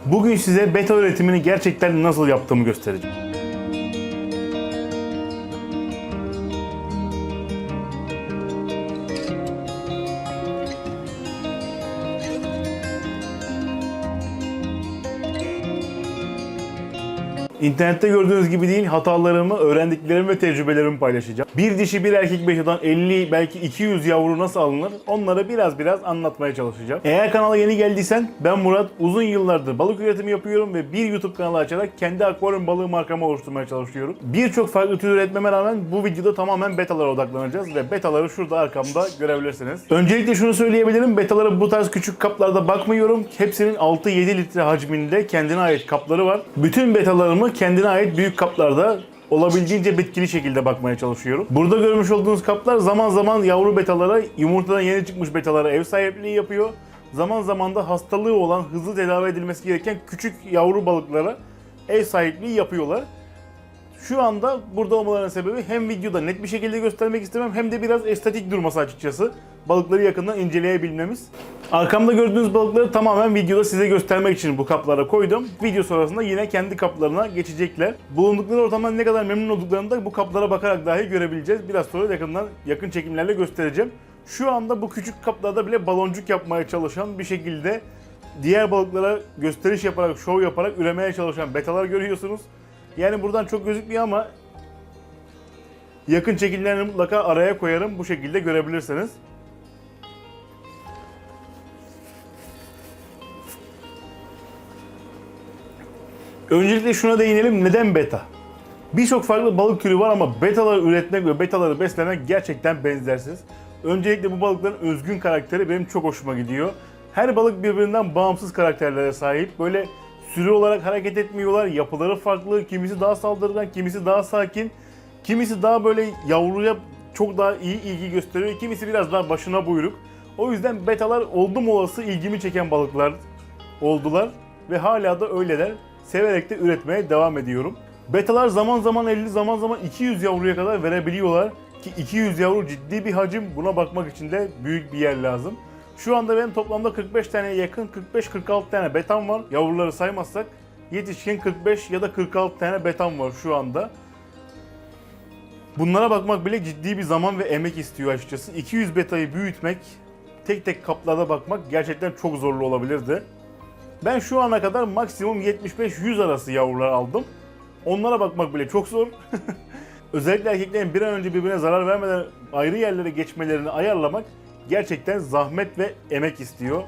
Bugün size beta üretimini gerçekten nasıl yaptığımı göstereceğim. İnternette gördüğünüz gibi değil, hatalarımı, öğrendiklerimi ve tecrübelerimi paylaşacağım. Bir dişi bir erkek betadan 50 belki 200 yavru nasıl alınır onları biraz anlatmaya çalışacağım. Eğer kanala yeni geldiysen ben Murat, uzun yıllardır balık üretimi yapıyorum ve bir YouTube kanalı açarak kendi akvaryum balığı markamı oluşturmaya çalışıyorum. Birçok farklı tür üretmeme rağmen bu videoda tamamen betalara odaklanacağız ve betaları şurada arkamda görebilirsiniz. Öncelikle şunu söyleyebilirim, betalara bu tarz küçük kaplarda bakmıyorum. Hepsinin 6-7 litre hacminde kendine ait kapları var. Bütün betalarımı kendine ait büyük kaplarda olabildiğince bitkili şekilde bakmaya çalışıyorum. Burada görmüş olduğunuz kaplar zaman zaman yavru betalara, yumurtadan yeni çıkmış betalara ev sahipliği yapıyor. Zaman zaman da hastalığı olan, hızlı tedavi edilmesi gereken küçük yavru balıklara ev sahipliği yapıyorlar. Şu anda burada olmalarının sebebi hem videoda net bir şekilde göstermek istemem hem de biraz estetik durması açıkçası. Balıkları yakından inceleyebilmemiz. Arkamda gördüğünüz balıkları tamamen videoda size göstermek için bu kaplara koydum. Video sonrasında yine kendi kaplarına geçecekler. Bulundukları ortamdan ne kadar memnun olduklarını da bu kaplara bakarak dahi görebileceğiz. Biraz sonra yakın çekimlerle göstereceğim. Şu anda bu küçük kaplarda bile baloncuk yapmaya çalışan, bir şekilde diğer balıklara gösteriş yaparak, şov yaparak üremeye çalışan betalar görüyorsunuz. Yani buradan çok gözükmüyor ama yakın çekimlerini mutlaka araya koyarım, bu şekilde görebilirsiniz. Öncelikle şuna değinelim, neden beta? Birçok farklı balık türü var ama betaları üretmek ve betaları beslemek gerçekten benzersiz. Öncelikle bu balıkların özgün karakteri benim çok hoşuma gidiyor. Her balık birbirinden bağımsız karakterlere sahip. Böyle sürü olarak hareket etmiyorlar, yapıları farklı. Kimisi daha saldırgan, kimisi daha sakin. Kimisi daha böyle yavruya çok daha iyi ilgi gösteriyor. Kimisi biraz daha başına buyruk. O yüzden betalar oldum olası ilgimi çeken balıklar oldular ve hala da öyleler. Severek de üretmeye devam ediyorum. Betalar zaman zaman 50, zaman zaman 200 yavruya kadar verebiliyorlar. Ki 200 yavru ciddi bir hacim. Buna bakmak için de büyük bir yer lazım. Şu anda benim toplamda 45 taneye yakın 45-46 tane betam var. Yavruları saymazsak yetişkin 45 ya da 46 tane betam var şu anda. Bunlara bakmak bile ciddi bir zaman ve emek istiyor açıkçası. 200 betayı büyütmek, tek tek kaplarda bakmak gerçekten çok zorlu olabilirdi. Ben şu ana kadar maksimum 75-100 arası yavrular aldım. Onlara bakmak bile çok zor. Özellikle erkeklerin bir an önce birbirine zarar vermeden ayrı yerlere geçmelerini ayarlamak gerçekten zahmet ve emek istiyor.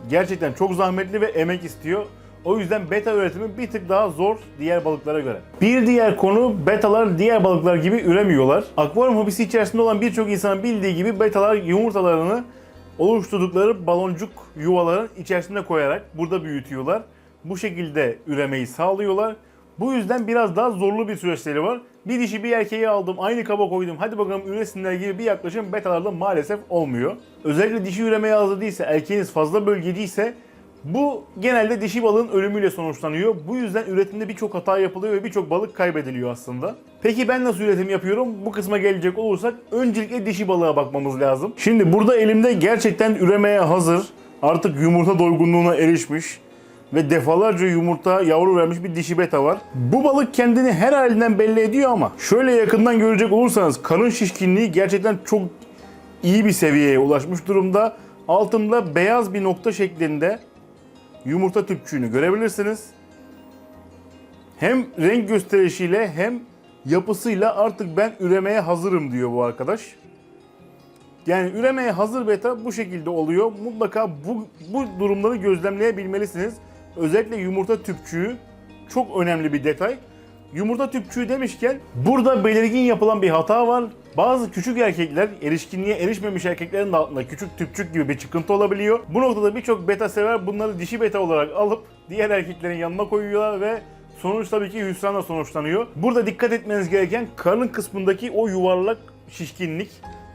Gerçekten çok zahmetli ve emek istiyor. O yüzden beta üretimi bir tık daha zor diğer balıklara göre. Bir diğer konu, betalar diğer balıklar gibi üremiyorlar. Akvaryum hobisi içerisinde olan birçok insanın bildiği gibi betalar yumurtalarını oluşturdukları baloncuk yuvaların içerisine koyarak burada büyütüyorlar. Bu şekilde üremeyi sağlıyorlar. Bu yüzden biraz daha zorlu bir süreçleri var. Bir dişi bir erkeği aldım, aynı kaba koydum, hadi bakalım üresinler gibi bir yaklaşım betalarda maalesef olmuyor. Özellikle dişi üremeye hazır değilse, erkeğiniz fazla bölgeciyse bu genelde dişi balığın ölümüyle sonuçlanıyor. Bu yüzden üretimde birçok hata yapılıyor ve birçok balık kaybediliyor aslında. Peki ben nasıl üretim yapıyorum? Bu kısma gelecek olursak öncelikle dişi balığa bakmamız lazım. Şimdi burada elimde gerçekten üremeye hazır, artık yumurta doygunluğuna erişmiş ve defalarca yumurta yavru vermiş bir dişi beta var. Bu balık kendini her halinden belli ediyor ama şöyle yakından görecek olursanız karın şişkinliği gerçekten çok iyi bir seviyeye ulaşmış durumda. Altında beyaz bir nokta şeklinde yumurta tüpçüğünü görebilirsiniz. Hem renk gösterişiyle hem yapısıyla artık ben üremeye hazırım diyor bu arkadaş. Yani üremeye hazır beta bu şekilde oluyor. Mutlaka bu durumları gözlemleyebilmelisiniz. Özellikle yumurta tüpçüğü çok önemli bir detay. Yumurta tüpçüğü demişken burada belirgin yapılan bir hata var. Bazı küçük erkekler, erişkinliğe erişmemiş erkeklerin de altında küçük tüpçük gibi bir çıkıntı olabiliyor. Bu noktada birçok beta sever bunları dişi beta olarak alıp diğer erkeklerin yanına koyuyorlar ve sonuç tabii ki hüsranla sonuçlanıyor. Burada dikkat etmeniz gereken karın kısmındaki o yuvarlak şişkinlik.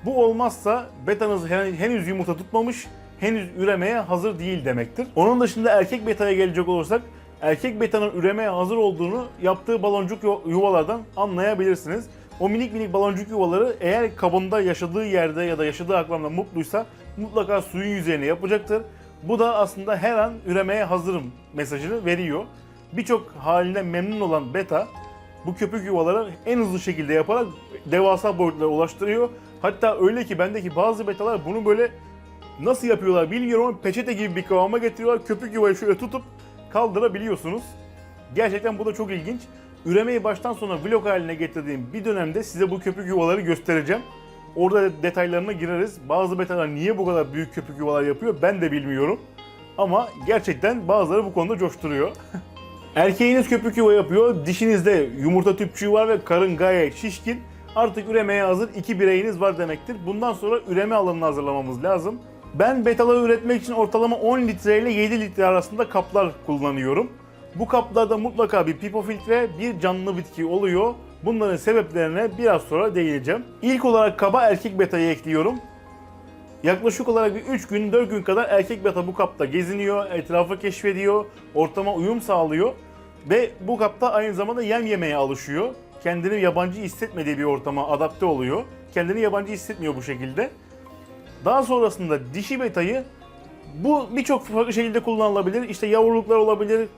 Bu olmazsa betanız henüz yumurta tutmamış, henüz üremeye hazır değil demektir. Onun dışında erkek betaya gelecek olursak, erkek betanın üremeye hazır olduğunu yaptığı baloncuk yuvalardan anlayabilirsiniz. O minik baloncuk yuvaları eğer kabında yaşadığı yerde ya da yaşadığı akvaryumda mutluysa mutlaka suyun yüzeyine yapacaktır. Bu da aslında her an üremeye hazırım mesajını veriyor. Birçok halinden memnun olan beta bu köpük yuvaları en hızlı şekilde yaparak devasa boyutlara ulaştırıyor. Hatta öyle ki bendeki bazı betalar bunu böyle nasıl yapıyorlar bilmiyorum ama peçete gibi bir kıvama getiriyorlar. Köpük yuvayı şöyle tutup kaldırabiliyorsunuz. Gerçekten bu da çok ilginç. Üremeyi baştan sona vlog haline getirdiğim bir dönemde size bu köpük yuvaları göstereceğim. Orada detaylarına gireriz. Bazı betalar niye bu kadar büyük köpük yuvalar yapıyor ben de bilmiyorum. Ama gerçekten bazıları bu konuda coşturuyor. Erkeğiniz köpük yuva yapıyor, dişinizde yumurta tüpçüğü var ve karın gayet şişkin. Artık üremeye hazır 2 bireyiniz var demektir. Bundan sonra üreme alanını hazırlamamız lazım. Ben betaları üretmek için ortalama 10 litre ile 7 litre arasında kaplar kullanıyorum. Bu kaplarda mutlaka bir pipo filtre, bir canlı bitki oluyor. Bunların sebeplerine biraz sonra değineceğim. İlk olarak kaba erkek betayı ekliyorum. Yaklaşık olarak bir 3 gün, 4 gün kadar erkek beta bu kapta geziniyor, etrafı keşfediyor, ortama uyum sağlıyor ve bu kapta aynı zamanda yem yemeye alışıyor. Kendini yabancı hissetmediği bir ortama adapte oluyor. Kendini yabancı hissetmiyor bu şekilde. Daha sonrasında dişi betayı bu birçok farklı şekilde kullanılabilir. İşte yavruluklar olabilir,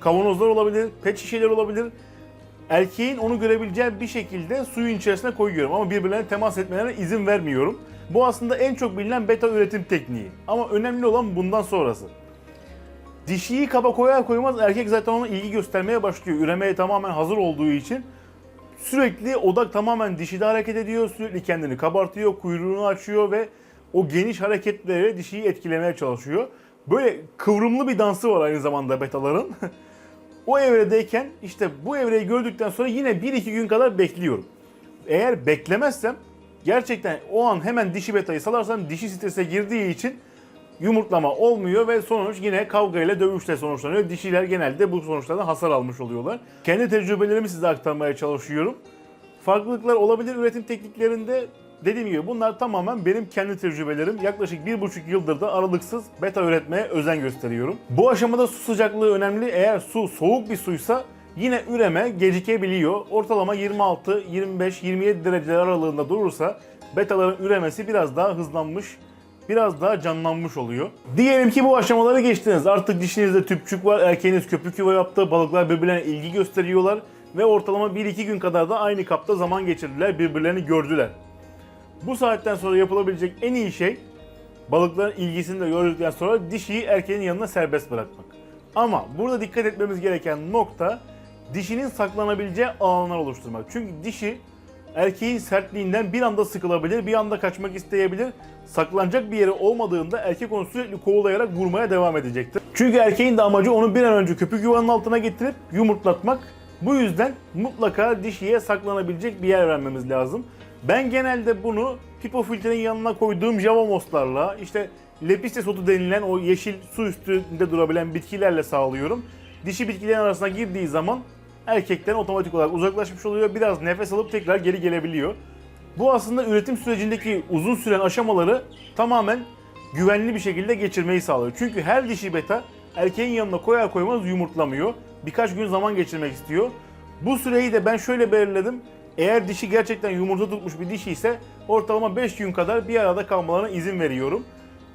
kavanozlar olabilir, pet şişeler olabilir. Erkeğin onu görebileceği bir şekilde suyun içerisine koyuyorum ama birbirlerine temas etmelerine izin vermiyorum. Bu aslında en çok bilinen beta üretim tekniği. Ama önemli olan bundan sonrası. Dişiyi kaba koyar koymaz erkek zaten ona ilgi göstermeye başlıyor. Üremeye tamamen hazır olduğu için sürekli odak tamamen dişide hareket ediyor. Sürekli kendini kabartıyor, kuyruğunu açıyor ve o geniş hareketleriyle dişiyi etkilemeye çalışıyor. Böyle kıvrımlı bir dansı var aynı zamanda betaların. O evredeyken işte bu evreyi gördükten sonra yine 1-2 gün kadar bekliyorum. Eğer beklemezsem gerçekten o an hemen dişi betayı salarsam dişi strese girdiği için yumurtlama olmuyor ve sonuç yine kavgayla dövüşle sonuçlanıyor. Dişiler genelde bu sonuçlardan hasar almış oluyorlar. Kendi tecrübelerimi size aktarmaya çalışıyorum. Farklılıklar olabilir üretim tekniklerinde. Dediğim gibi bunlar tamamen benim kendi tecrübelerim. Yaklaşık 1,5 yıldır da aralıksız beta üretmeye özen gösteriyorum. Bu aşamada su sıcaklığı önemli. Eğer su soğuk bir suysa yine üreme gecikebiliyor. Ortalama 26, 25, 27 dereceler aralığında durursa betaların üremesi biraz daha hızlanmış, biraz daha canlanmış oluyor. Diyelim ki bu aşamaları geçtiniz. Artık dişinizde tüpçük var, erkeğiniz köpük yuva yaptı, balıklar birbirlerine ilgi gösteriyorlar ve ortalama 1-2 gün kadar da aynı kapta zaman geçirdiler, birbirlerini gördüler. Bu saatten sonra yapılabilecek en iyi şey balıkların ilgisini de gördükten sonra dişiyi erkeğin yanına serbest bırakmak. Ama burada dikkat etmemiz gereken nokta dişinin saklanabileceği alanlar oluşturmak. Çünkü dişi erkeğin sertliğinden bir anda sıkılabilir, bir anda kaçmak isteyebilir. Saklanacak bir yeri olmadığında erkek onu sürekli kovalayarak vurmaya devam edecektir. Çünkü erkeğin de amacı onu bir an önce köpük yuvanın altına getirip yumurtlatmak. Bu yüzden mutlaka dişiye saklanabilecek bir yer vermemiz lazım. Ben genelde bunu pipo filtrenin yanına koyduğum javamoslarla, işte lepistes otu denilen o yeşil su üstünde durabilen bitkilerle sağlıyorum. Dişi bitkilerin arasına girdiği zaman erkekten otomatik olarak uzaklaşmış oluyor. Biraz nefes alıp tekrar geri gelebiliyor. Bu aslında üretim sürecindeki uzun süren aşamaları tamamen güvenli bir şekilde geçirmeyi sağlıyor. Çünkü her dişi beta erkeğin yanına koyar koymaz yumurtlamıyor. Birkaç gün zaman geçirmek istiyor. Bu süreyi de ben şöyle belirledim. Eğer dişi gerçekten yumurta tutmuş bir dişi ise ortalama 5 gün kadar bir arada kalmalarına izin veriyorum.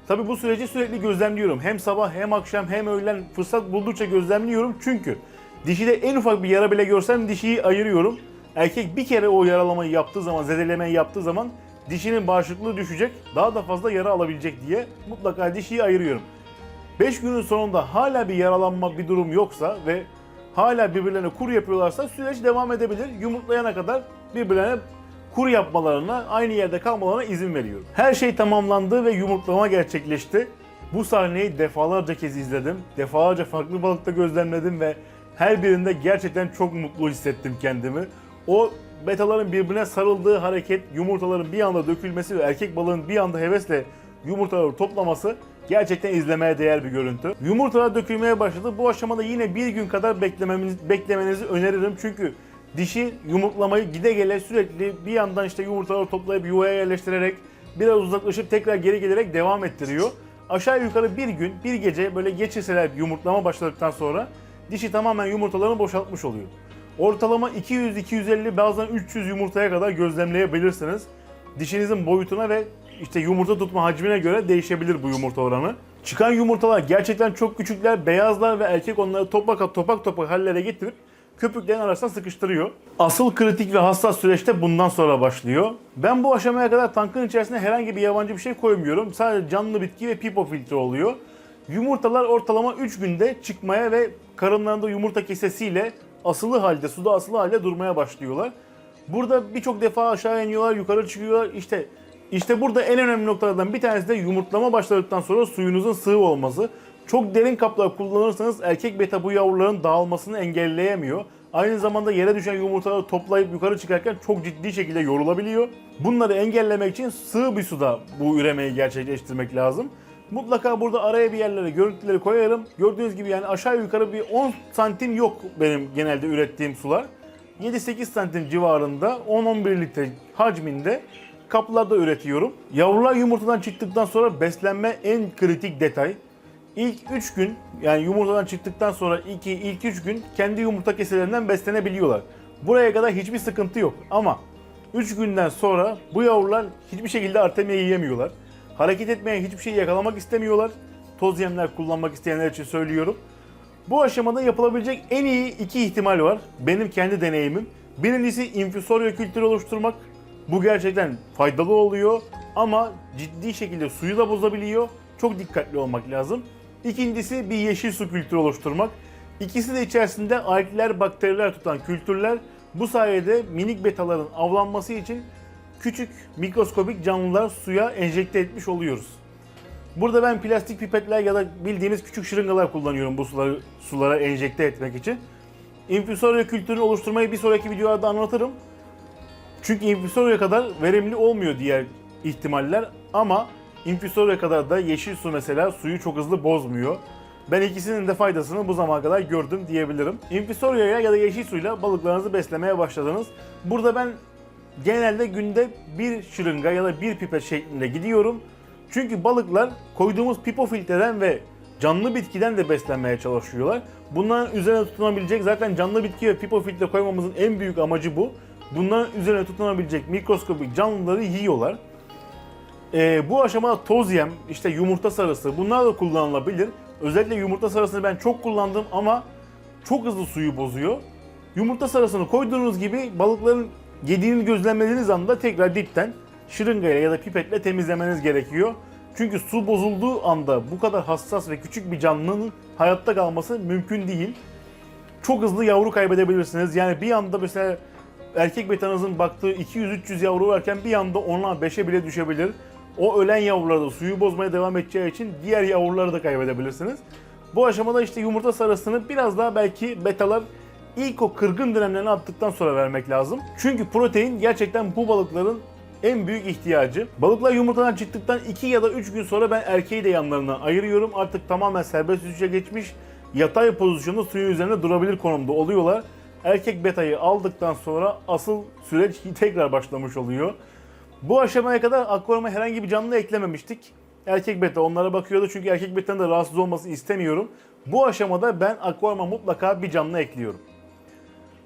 Tabi bu süreci sürekli gözlemliyorum. Hem sabah hem akşam hem öğlen fırsat buldukça gözlemliyorum. Çünkü dişide en ufak bir yara bile görsem dişiyi ayırıyorum. Erkek bir kere o yaralamayı yaptığı zaman, zedelemeyi yaptığı zaman dişinin bağışıklığı düşecek, daha da fazla yara alabilecek diye mutlaka dişiyi ayırıyorum. 5 günün sonunda hala bir yaralanma bir durum yoksa ve hala birbirlerine kur yapıyorlarsa süreç devam edebilir. Yumurtlayana kadar birbirlerine kur yapmalarına, aynı yerde kalmalarına izin veriyorum. Her şey tamamlandı ve yumurtlama gerçekleşti. Bu sahneyi defalarca kez izledim. Defalarca farklı balıkta gözlemledim ve her birinde gerçekten çok mutlu hissettim kendimi. O betaların birbirine sarıldığı hareket, yumurtaların bir anda dökülmesi ve erkek balığın bir anda hevesle yumurtaları toplaması gerçekten izlemeye değer bir görüntü. Yumurtalar dökülmeye başladı. Bu aşamada yine bir gün kadar beklemenizi öneririm. Çünkü dişi yumurtlamayı gide gele sürekli bir yandan işte yumurtaları toplayıp yuvaya yerleştirerek biraz uzaklaşıp tekrar geri gelerek devam ettiriyor. Aşağı yukarı bir gün, bir gece böyle geçirseler yumurtlama başladıktan sonra dişi tamamen yumurtalarını boşaltmış oluyor. Ortalama 200-250 bazen 300 yumurtaya kadar gözlemleyebilirsiniz. Dişinizin boyutuna ve işte yumurta tutma hacmine göre değişebilir bu yumurta oranı. Çıkan yumurtalar gerçekten çok küçükler, beyazlar ve erkek onları topak hallere getirip köpüklerin arasına sıkıştırıyor. Asıl kritik ve hassas süreçte bundan sonra başlıyor. Ben bu aşamaya kadar tankın içerisine herhangi bir yabancı bir şey koymuyorum. Sadece canlı bitki ve pipo filtre oluyor. Yumurtalar ortalama 3 günde çıkmaya ve karınlarında yumurta kesesiyle asılı halde, suda asılı halde durmaya başlıyorlar. Burada birçok defa aşağı iniyorlar, yukarı çıkıyorlar. İşte burada en önemli noktalardan bir tanesi de yumurtlama başladıktan sonra suyunuzun sığ olması. Çok derin kaplar kullanırsanız erkek beta bu yavruların dağılmasını engelleyemiyor. Aynı zamanda yere düşen yumurtaları toplayıp yukarı çıkarken çok ciddi şekilde yorulabiliyor. Bunları engellemek için sığ bir suda bu üremeyi gerçekleştirmek lazım. Mutlaka burada araya bir yerlere görüntüleri koyarım. Gördüğünüz gibi yani aşağı yukarı bir 10 santim yok benim genelde ürettiğim sular. 7-8 santim civarında 10-11 litre hacminde kaplarda üretiyorum. Yavrular yumurtadan çıktıktan sonra beslenme en kritik detay. İlk 3 gün yani yumurtadan çıktıktan sonra ilk 3 gün kendi yumurta keselerinden beslenebiliyorlar. Buraya kadar hiçbir sıkıntı yok ama 3 günden sonra bu yavrular hiçbir şekilde artemia yiyemiyorlar. Hareket etmeye hiçbir şey yakalamak istemiyorlar. Toz yemler kullanmak isteyenler için söylüyorum. Bu aşamada yapılabilecek en iyi 2 ihtimal var. Benim kendi deneyimim. Birincisi infüsorya kültürü oluşturmak. Bu gerçekten faydalı oluyor ama ciddi şekilde suyu da bozabiliyor. Çok dikkatli olmak lazım. İkincisi bir yeşil su kültürü oluşturmak. İkisi de içerisinde algler, bakteriler tutan kültürler. Bu sayede minik betaların avlanması için küçük mikroskobik canlılar suya enjekte etmiş oluyoruz. Burada ben plastik pipetler ya da bildiğimiz küçük şırıngalar kullanıyorum bu sulara enjekte etmek için. İnfüsorya kültürünü oluşturmayı bir sonraki videolarda anlatırım. Çünkü infüsorya kadar verimli olmuyor diğer ihtimaller ama infüsorya kadar da yeşil su mesela suyu çok hızlı bozmuyor. Ben ikisinin de faydasını bu zamana kadar gördüm diyebilirim. İnfüsorya'ya ya da yeşil suyla balıklarınızı beslemeye başladınız. Burada ben genelde günde bir şırınga ya da bir pipet şeklinde gidiyorum. Çünkü balıklar koyduğumuz pipo filtreden ve canlı bitkiden de beslenmeye çalışıyorlar. Bunların üzerine tutunabilecek zaten canlı bitki ve pipo filtre koymamızın en büyük amacı bu. Bunların üzerine tutunabilecek mikroskobik canlıları yiyorlar. Bu aşamada toz yem, işte yumurta sarısı bunlar da kullanılabilir. Özellikle yumurta sarısını ben çok kullandım ama çok hızlı suyu bozuyor. Yumurta sarısını koyduğunuz gibi balıkların yediğini gözlemlediğiniz anda tekrar dipten şırıngayla ya da pipetle temizlemeniz gerekiyor. Çünkü su bozulduğu anda bu kadar hassas ve küçük bir canlının hayatta kalması mümkün değil. Çok hızlı yavru kaybedebilirsiniz. Yani bir anda mesela erkek betanızın baktığı 200-300 yavru varken bir anda 10'a 5'e bile düşebilir. O ölen yavrular da suyu bozmaya devam edeceği için diğer yavruları da kaybedebilirsiniz. Bu aşamada işte yumurta sarısını biraz daha belki betalar ilk o kırgın dönemlerini attıktan sonra vermek lazım. Çünkü protein gerçekten bu balıkların en büyük ihtiyacı. Balıklar yumurtadan çıktıktan 2 ya da 3 gün sonra ben erkeği de yanlarına ayırıyorum. Artık tamamen serbest uçuşa geçmiş, yatay pozisyonda suyun üzerinde durabilir konumda oluyorlar. Erkek betayı aldıktan sonra asıl süreç tekrar başlamış oluyor. Bu aşamaya kadar akvaryuma herhangi bir canlı eklememiştik. Erkek beta onlara bakıyordu çünkü erkek betanın da rahatsız olmasını istemiyorum. Bu aşamada ben akvaryuma mutlaka bir canlı ekliyorum.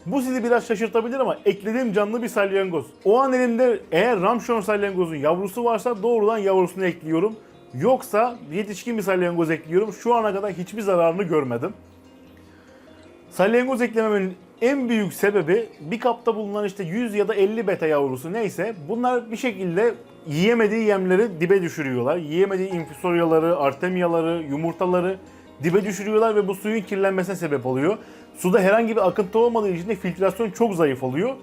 Bu sizi biraz şaşırtabilir ama eklediğim canlı bir salyangoz. O an elimde eğer Ramshorn salyangozun yavrusu varsa doğrudan yavrusunu ekliyorum. Yoksa yetişkin bir salyangoz ekliyorum. Şu ana kadar hiçbir zararını görmedim. Salyangoz eklememin en büyük sebebi bir kapta bulunan işte 100 ya da 50 beta yavrusu neyse bunlar bir şekilde yiyemediği yemleri dibe düşürüyorlar. Yiyemediği infüsoryaları, artemiyaları, yumurtaları dibe düşürüyorlar ve bu suyun kirlenmesine sebep oluyor. Suda herhangi bir akıntı olmadığı için de filtrasyon çok zayıf oluyor.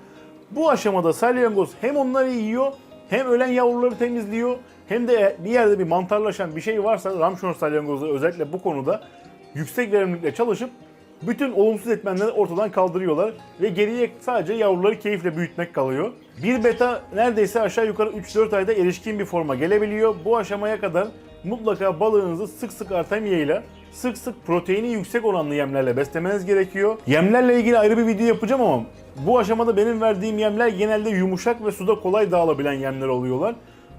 Bu aşamada salyangoz hem onları yiyor hem ölen yavruları temizliyor hem de bir yerde bir mantarlaşan bir şey varsa Ramshorn salyangozu özellikle bu konuda yüksek verimlilikle çalışıp bütün olumsuz etmenleri ortadan kaldırıyorlar ve geriye sadece yavruları keyifle büyütmek kalıyor. Bir beta neredeyse aşağı yukarı 3-4 ayda erişkin bir forma gelebiliyor. Bu aşamaya kadar mutlaka balığınızı sık sık artemia ile sık sık proteini yüksek oranlı yemlerle beslemeniz gerekiyor. Yemlerle ilgili ayrı bir video yapacağım ama bu aşamada benim verdiğim yemler genelde yumuşak ve suda kolay dağılabilen yemler oluyorlar.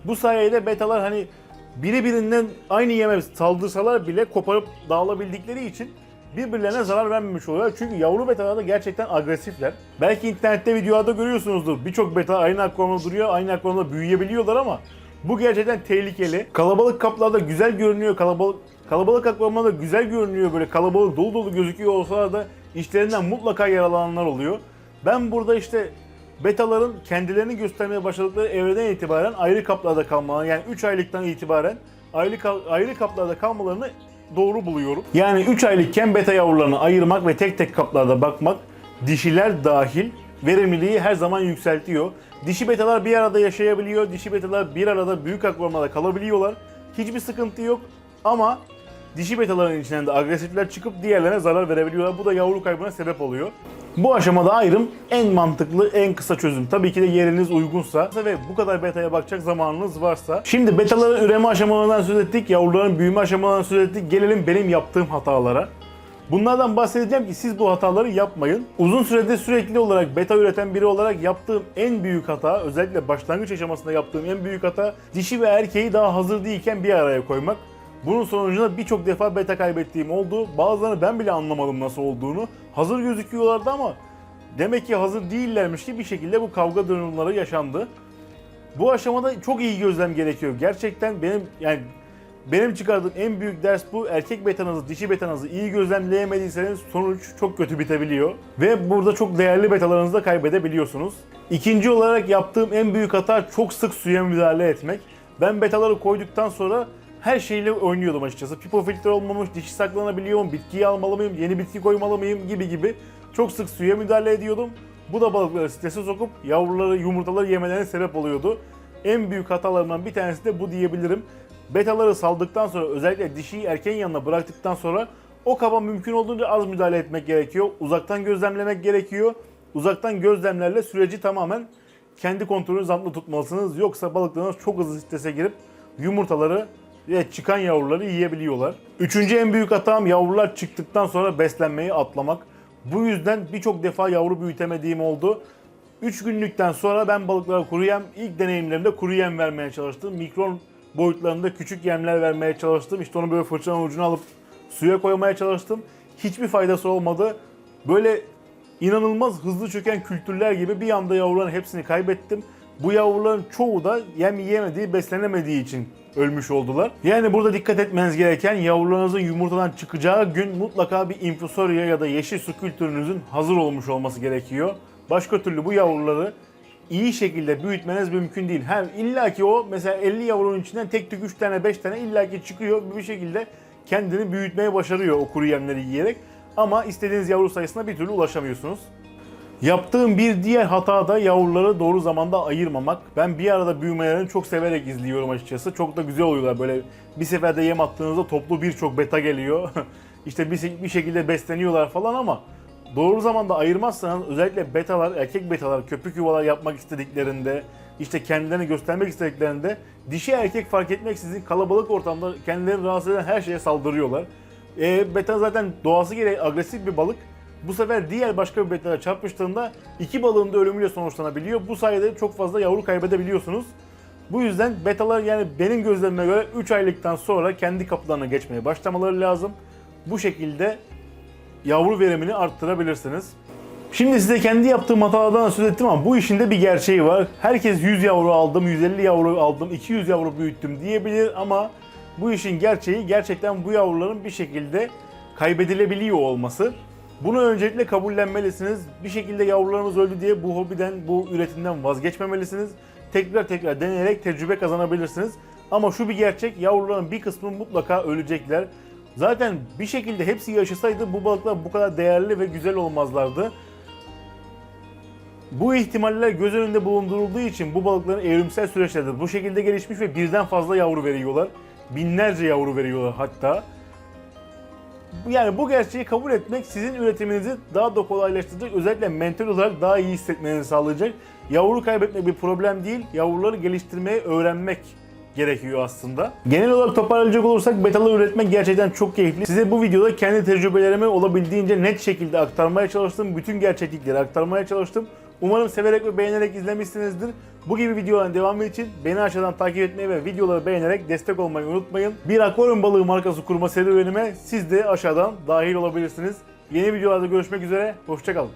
Bu sayede betalar hani birinden aynı yeme saldırsalar bile koparıp dağılabildikleri için birbirlerine zarar vermemiş oluyorlar. Çünkü yavru betalar da gerçekten agresifler. Belki internette videolarda görüyorsunuzdur. Birçok beta aynı akvaryumda duruyor, aynı akvaryumda büyüyebiliyorlar ama bu gerçekten tehlikeli. Kalabalık kaplarda güzel görünüyor, kalabalık Kalabalık akvaryumda güzel görünüyor, böyle kalabalık dolu dolu gözüküyor olsalar da içlerinden mutlaka yaralananlar oluyor. Ben burada işte betaların kendilerini göstermeye başladıkları evreden itibaren ayrı kaplarda kalmalarını, yani 3 aylıktan itibaren ayrı kaplarda kalmalarını doğru buluyorum. Yani 3 aylıkken beta yavrularını ayırmak ve tek tek kaplarda bakmak, dişiler dahil, verimliliği her zaman yükseltiyor. Dişi betalar bir arada yaşayabiliyor, dişi betalar bir arada büyük akvaryumlarda kalabiliyorlar. Hiçbir sıkıntı yok ama dişi betaların içinden de agresifler çıkıp diğerlerine zarar verebiliyorlar. Bu da yavru kaybına sebep oluyor. Bu aşamada ayrım en mantıklı, en kısa çözüm. Tabii ki de yeriniz uygunsa ve bu kadar betaya bakacak zamanınız varsa. Şimdi betaların üreme aşamalarından söz ettik, yavruların büyüme aşamalarından söz ettik. Gelelim benim yaptığım hatalara. Bunlardan bahsedeceğim ki siz bu hataları yapmayın. Uzun süredir sürekli olarak beta üreten biri olarak yaptığım en büyük hata, özellikle başlangıç aşamasında yaptığım en büyük hata, dişi ve erkeği daha hazır değilken bir araya koymak. Bunun sonucunda birçok defa beta kaybettiğim oldu. Bazılarını ben bile anlamadım nasıl olduğunu. Hazır gözüküyorlardı ama demek ki hazır değillermiş ki bir şekilde bu kavga durumları yaşandı. Bu aşamada çok iyi gözlem gerekiyor. Gerçekten benim çıkardığım en büyük ders bu. Erkek betanızı, dişi betanızı iyi gözlemleyemediyseniz sonuç çok kötü bitebiliyor. Ve burada çok değerli betalarınızı da kaybedebiliyorsunuz. İkinci olarak yaptığım en büyük hata çok sık suya müdahale etmek. Ben betaları koyduktan sonra her şeyle oynuyordum açıkçası. Pipo filtre olmamış, dişi saklanabiliyor mu, bitkiyi almalı mıyım, yeni bitki koymalı mıyım gibi çok sık suya müdahale ediyordum. Bu da balıkları strese sokup yavruları, yumurtaları yemelerine sebep oluyordu. En büyük hatalarımdan bir tanesi de bu diyebilirim. Betaları saldıktan sonra, özellikle dişiyi erkeğin yanına bıraktıktan sonra o kaba mümkün olduğunca az müdahale etmek gerekiyor. Uzaktan gözlemlemek gerekiyor. Uzaktan gözlemlerle süreci tamamen kendi kontrolünüz altında tutmalısınız. Yoksa balıklarınız çok hızlı strese girip yumurtaları ve çıkan yavruları yiyebiliyorlar. Üçüncü en büyük hatam, yavrular çıktıktan sonra beslenmeyi atlamak. Bu yüzden birçok defa yavru büyütemediğim oldu. 3 günlükten sonra ben balıklara kuru yem, ilk deneyimlerimde kuru yem vermeye çalıştım. Mikron boyutlarında küçük yemler vermeye çalıştım. İşte onu böyle fırçanın ucuna alıp suya koymaya çalıştım. Hiçbir faydası olmadı. Böyle inanılmaz hızlı çöken kültürler gibi bir anda yavruların hepsini kaybettim. Bu yavruların çoğu da yem yiyemediği, beslenemediği için ölmüş oldular. Yani burada dikkat etmeniz gereken, yavrularınızın yumurtadan çıkacağı gün mutlaka bir infusoria ya da yeşil su kültürünüzün hazır olmuş olması gerekiyor. Başka türlü bu yavruları iyi şekilde büyütmeniz mümkün değil. İlla ki o mesela 50 yavrunun içinden tek tük 3 tane 5 tane illa ki çıkıyor. Bir şekilde kendini büyütmeye başarıyor o kuru yemleri yiyerek. Ama istediğiniz yavru sayısına bir türlü ulaşamıyorsunuz. Yaptığım bir diğer hata da yavruları doğru zamanda ayırmamak. Ben bir arada büyümelerini çok severek izliyorum açıkçası. Çok da güzel oluyorlar. Böyle bir seferde yem attığınızda toplu birçok beta geliyor. İşte bir şekilde besleniyorlar falan ama doğru zamanda ayırmazsanız, özellikle betalar, erkek betalar köpük yuvalar yapmak istediklerinde, işte kendilerini göstermek istediklerinde dişi erkek fark etmeksizin kalabalık ortamda kendilerini rahatsız eden her şeye saldırıyorlar. Beta zaten doğası gereği agresif bir balık. Bu sefer diğer başka bir betaya çarpıştığında iki balığın da ölümüyle sonuçlanabiliyor. Bu sayede çok fazla yavru kaybedebiliyorsunuz. Bu yüzden betalar, yani benim gözlemime göre 3 aylıktan sonra kendi kapılarına geçmeye başlamaları lazım. Bu şekilde yavru verimini arttırabilirsiniz. Şimdi size kendi yaptığım hatalardan söz ettim ama bu işin de bir gerçeği var. Herkes 100 yavru aldım, 150 yavru aldım, 200 yavru büyüttüm diyebilir ama bu işin gerçeği gerçekten bu yavruların bir şekilde kaybedilebiliyor olması. Bunu öncelikle kabullenmelisiniz. Bir şekilde yavrularınız öldü diye bu hobiden, bu üretimden vazgeçmemelisiniz. Tekrar deneyerek tecrübe kazanabilirsiniz. Ama şu bir gerçek, yavruların bir kısmı mutlaka ölecekler. Zaten bir şekilde hepsi yaşasaydı bu balıklar bu kadar değerli ve güzel olmazlardı. Bu ihtimaller göz önünde bulundurulduğu için bu balıkların evrimsel süreçlerde bu şekilde gelişmiş ve birden fazla yavru veriyorlar. Binlerce yavru veriyorlar hatta. Yani bu gerçeği kabul etmek sizin üretiminizi daha da kolaylaştıracak, özellikle mental olarak daha iyi hissetmenizi sağlayacak. Yavru kaybetmek bir problem değil, yavruları geliştirmeyi öğrenmek gerekiyor aslında. Genel olarak toparlayacak olursak betaları üretmek gerçekten çok keyifli. Size bu videoda kendi tecrübelerimi olabildiğince net şekilde aktarmaya çalıştım. Bütün gerçeklikleri aktarmaya çalıştım. Umarım severek ve beğenerek izlemişsinizdir. Bu gibi videoların devamı için beni aşağıdan takip etmeyi ve videoları beğenerek destek olmayı unutmayın. Bir akvaryum balığı markası kurma serüvenime siz de aşağıdan dahil olabilirsiniz. Yeni videolarda görüşmek üzere, hoşça kalın.